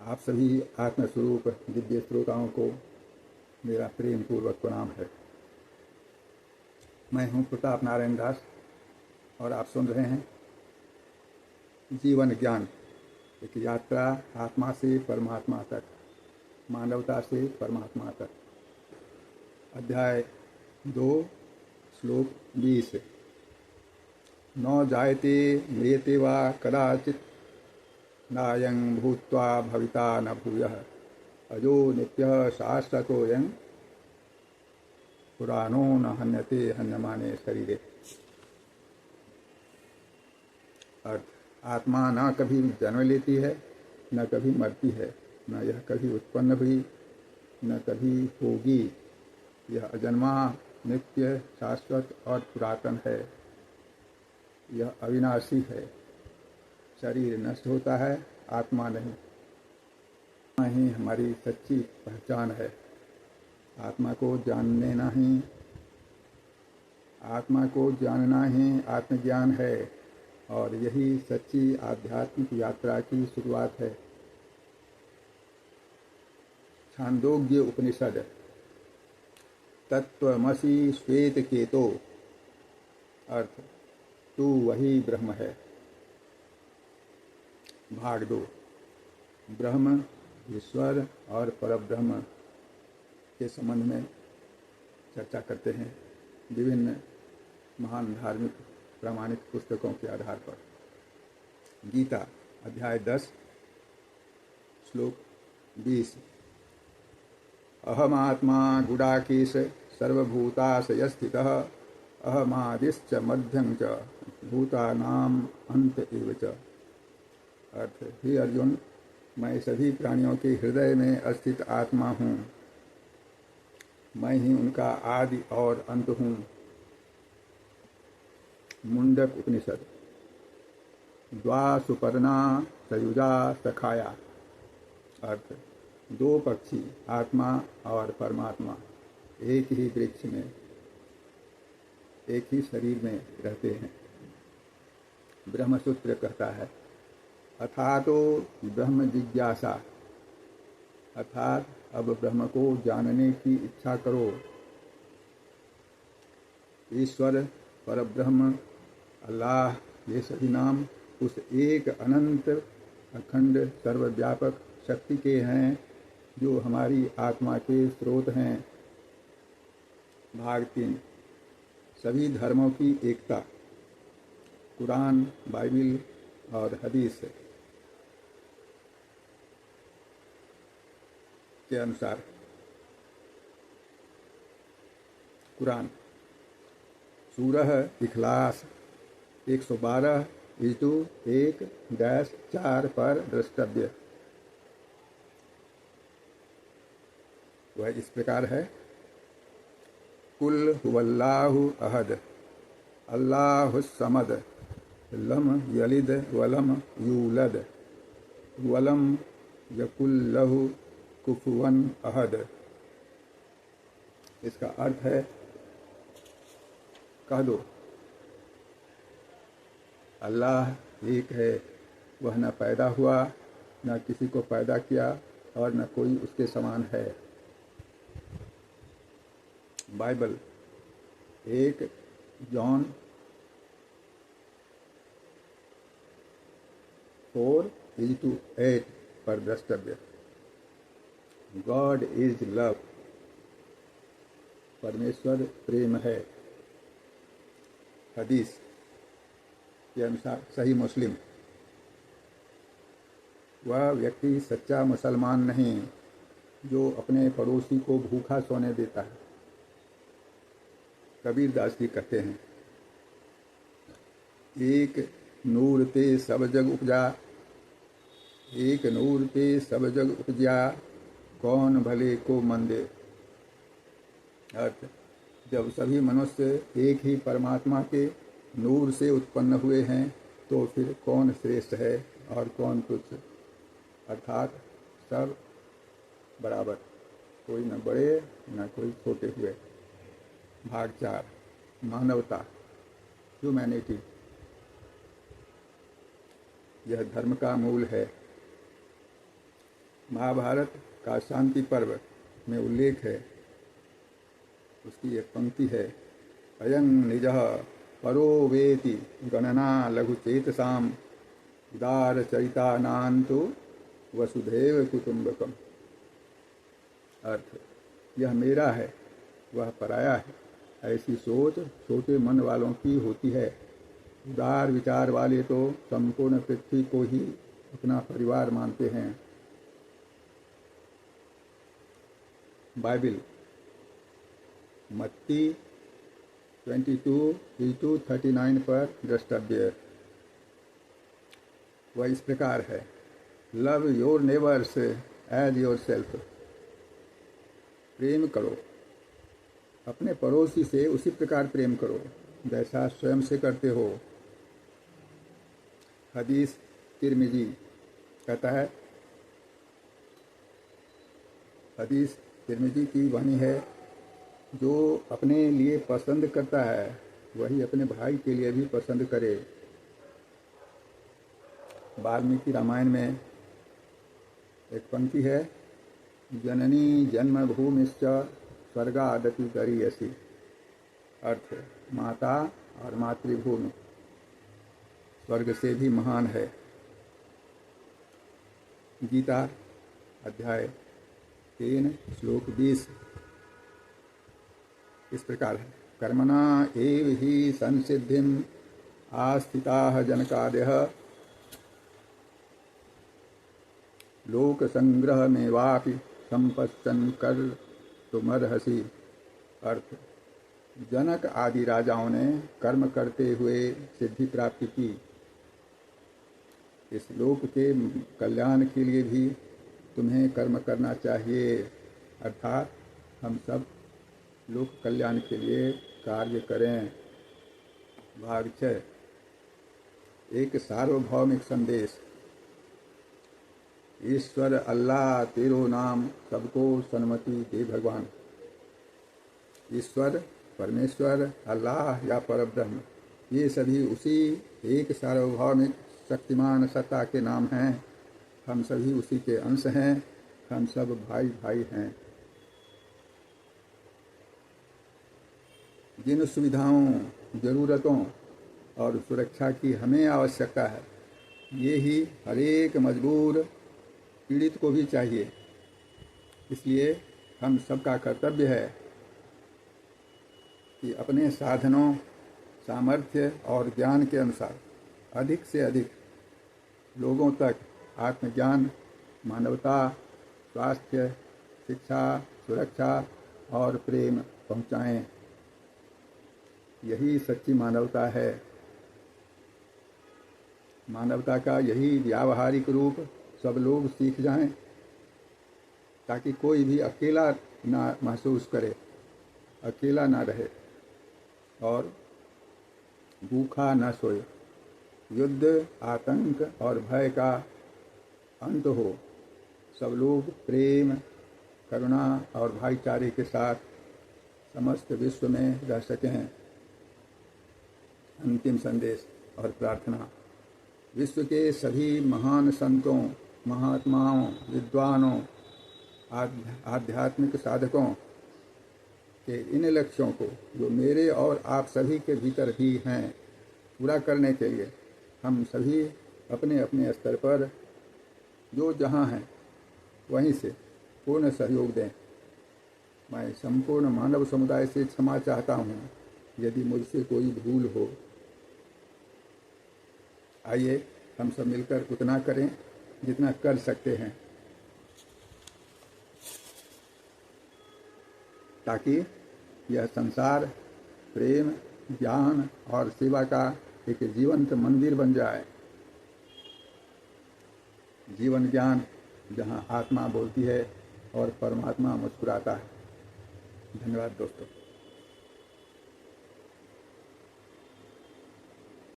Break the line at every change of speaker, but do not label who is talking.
आप सभी आत्मस्वरूप दिव्य श्रोताओं को मेरा प्रेम पूर्वक प्रणाम है। मैं हूं प्रताप नारायण दास और आप सुन रहे हैं जीवन ज्ञान, एक यात्रा आत्मा से परमात्मा तक, मानवता से परमात्मा तक। अध्याय 2, श्लोक 20। न जायते म्रियते वा कदाचित् नायं भूत्वा भविता न भूयः अजो नित्यः शाश्वतोऽयं पुराणो न हन्यते हन्यमाने शरीरे। अर्थ, आत्मा न कभी जन्म लेती है, न कभी मरती है, न यह कभी उत्पन्न हुई, न कभी होगी। यह अजन्मा, नित्य, शाश्वत और पुरातन है। यह अविनाशी है। शरीर नष्ट होता है, आत्मा नहीं। आत्मा ही हमारी सच्ची पहचान है। आत्मा को जानना ही आत्मज्ञान है और यही सच्ची आध्यात्मिक यात्रा की शुरुआत है। छांदोग्य उपनिषद। तत्त्वमसि श्वेत केतो। अर्थ, तू वही ब्रह्म है। भाग 2। ब्रह्म, ईश्वर और परब्रह्म के संबंध में चर्चा करते हैं विभिन्न महान धार्मिक प्रामाणिक पुस्तकों के आधार पर। गीता अध्याय 10, श्लोक 20। अहमात्मा गुडाकेश सर्वभूताशयस्थितः अहमादिश्च मध्यं च भूतानां अंत एव च। अर्थ, हे अर्जुन, मैं सभी प्राणियों के हृदय में स्थित आत्मा हूँ। मैं ही उनका आदि और अंत हूँ। मुंडक उपनिषद। द्वा सुपर्णा सयुजा सखाया। अर्थ, दो पक्षी, आत्मा और परमात्मा, एक ही वृक्ष में, एक ही शरीर में रहते हैं। ब्रह्मसूत्र कहता है, अथातो ब्रह्म जिज्ञासा। अर्थात अब ब्रह्म को जानने की इच्छा करो। ईश्वर, परब्रह्म, अल्लाह, ये सभी नाम उस एक अनंत अखंड सर्वव्यापक शक्ति के हैं जो हमारी आत्मा के स्रोत हैं। भाग 3। सभी धर्मों की एकता। कुरान, बाइबिल और हदीस के अनुसार। कुरान सूरह इखलास 112 ईजु 1-4 पर द्रष्टव्य। वह इस प्रकार है, कुल हुवल्लाहु अहद अल्लाहुस समद लम यलिद वलम यूलद वलम यकुल लहु कुफुवन अहद। इसका अर्थ है, कह दो, अल्लाह एक है, वह न पैदा हुआ, न किसी को पैदा किया और न कोई उसके समान है। बाइबल 1 जॉन 4:8 पर द्रष्टव्य। God is love. परमेश्वर प्रेम है। हदीस के अनुसार सही मुस्लिम, वह व्यक्ति सच्चा मुसलमान नहीं जो अपने पड़ोसी को भूखा सोने देता है। कबीर दास जी कहते हैं, एक नूर ते सब जग उपजा, एक नूर ते सब जग उपजा, कौन भले को मंदे। अर्थ, जब सभी मनुष्य एक ही परमात्मा के नूर से उत्पन्न हुए हैं तो फिर कौन श्रेष्ठ है और कौन तुच्छ। अर्थात सब बराबर, कोई न बड़े न कोई छोटे हुए। भाग 4। मानवता, ह्यूमैनिटी। यह धर्म का मूल है। महाभारत का शांति पर्व में उल्लेख है। उसकी एक पंक्ति है, अयं निजः परो वेति गणना लघुचेतसाम उदार चरितानांतो वसुधैव कुटुंबकम। अर्थ, यह मेरा है, वह पराया है, ऐसी सोच छोटे मन वालों की होती है। उदार विचार वाले तो संपूर्ण पृथ्वी को ही अपना परिवार मानते हैं। बाइबिल मत्ती 22:39 पर द्रष्टव्य वह इस प्रकार है, love your neighbours as yourself. प्रेम करो, अपने पड़ोसी से उसी प्रकार प्रेम करो जैसा स्वयं से करते हो। हदीस तिरमिजी कहता है, हदीस तिरमिजी की वाणी है, जो अपने लिए पसंद करता है वही अपने भाई के लिए भी पसंद करे। वाल्मीकि रामायण में एक पंक्ति है, जननी जन्मभूमिश्च स्वर्गादपि गरीयसी। अर्थ, माता और मातृभूमि स्वर्ग से भी महान है। गीता अध्याय 3 श्लोक 20 इस प्रकार है, कर्मणा एव हि संसिद्धिम आस्थिताः जनकादयः लोक संग्रह में वापि संपत्सन कर तुमर्हसि। अर्थ, जनक आदि राजाओं ने कर्म करते हुए सिद्धि प्राप्ति की। इस लोक के कल्याण के लिए भी तुम्हें कर्म करना चाहिए। अर्थात हम सब लोक कल्याण के लिए कार्य करें। भाग 6, एक सार्वभौमिक संदेश। ईश्वर अल्लाह तेरो नाम सबको सन्मति दे भगवान। ईश्वर, परमेश्वर, अल्लाह या परब्रह्म, ये सभी उसी एक सार्वभौमिक शक्तिमान सत्ता के नाम हैं। हम सभी उसी के अंश हैं, हम सब भाई भाई हैं। जिन सुविधाओं, जरूरतों और सुरक्षा की हमें आवश्यकता है, ये ही हर एक मजबूर पीड़ित को भी चाहिए। इसलिए हम सबका कर्तव्य है कि अपने साधनों, सामर्थ्य और ज्ञान के अनुसार अधिक से अधिक लोगों तक आत्मज्ञान, मानवता, स्वास्थ्य, शिक्षा, सुरक्षा और प्रेम पहुँचाएं। यही सच्ची मानवता है। मानवता का यही व्यावहारिक रूप सब लोग सीख जाएं, ताकि कोई भी अकेला ना महसूस करे, अकेला ना रहे और भूखा न सोए। युद्ध, आतंक और भय का अंत हो। सब लोग प्रेम, करुणा और भाईचारे के साथ समस्त विश्व में रह सकें। अंतिम संदेश और प्रार्थना। विश्व के सभी महान संतों, महात्माओं, विद्वानों, आध्यात्मिक साधकों के इन लक्ष्यों को, जो मेरे और आप सभी के भीतर भी हैं, पूरा करने के लिए हम सभी अपने अपने स्तर पर जो जहाँ हैं वहीं से पूर्ण सहयोग दें। मैं संपूर्ण मानव समुदाय से क्षमा चाहता हूँ यदि मुझसे कोई भूल हो। आइए हम सब मिलकर उतना करें जितना कर सकते हैं, ताकि यह संसार प्रेम, ज्ञान और सेवा का एक जीवंत मंदिर बन जाए। जीवन ज्ञान जहाँ आत्मा बोलती है और परमात्मा मुस्कुराता है। धन्यवाद दोस्तों।